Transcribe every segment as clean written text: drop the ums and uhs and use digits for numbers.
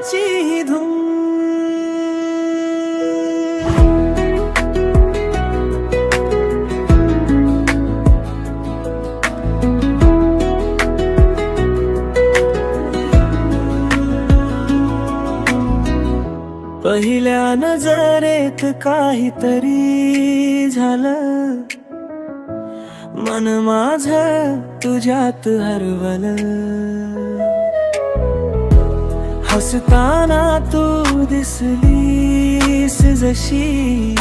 प्रेमाची धूम. पहिल्या नजरेत काहीतरी झालं, मन माझं तुझ्यात हरवलं. हसताना तू दिसलीस जशी,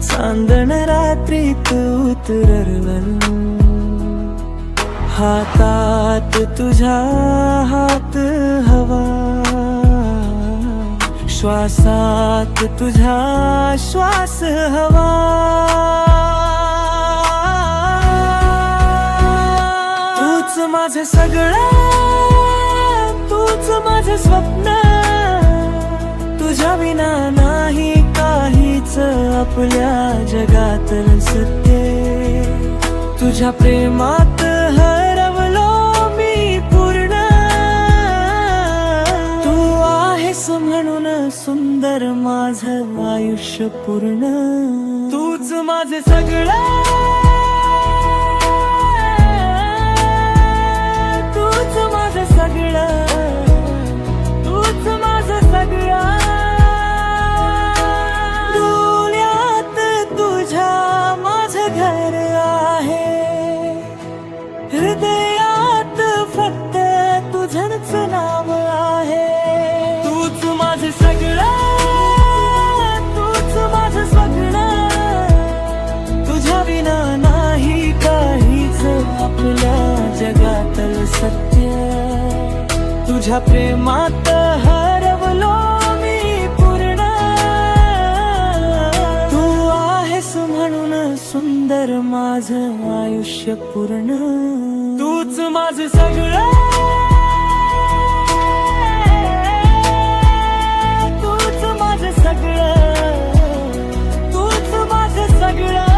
चांदण रात्रीत उतरलं. हातात तुझ्या हात हवा, श्वासात तुझा श्वास हवा. तूच माझं सगळं, तूच माझं स्वप्न. तुझ्या विना नाही काहीच आपल्या जगातलं सत्य. तुझ्या प्रेमात हरवलो मी पूर्ण. तू आहेस म्हणून सुंदर माझं आयुष्य पूर्ण. तूच माझं सगळं, तूच माझं सगळं, तूच माझं सगळं. डोळ्यात तुझ्या माझं घर आहे, हृदयात फक्त तुझंच नाव आहे. तूच माझं सगळं, तूच माझं सगळं. तुझ्या विना नाही काहीच आपल्या जगातलं सत्य. तुझ्या प्रेमात हरवलो मी पूर्ण. तू आहेस म्हणून सुंदर माझं आयुष्य पूर्ण. तूच माझं सगळं, तूच माझं सगळं, तूच माझं सगळं.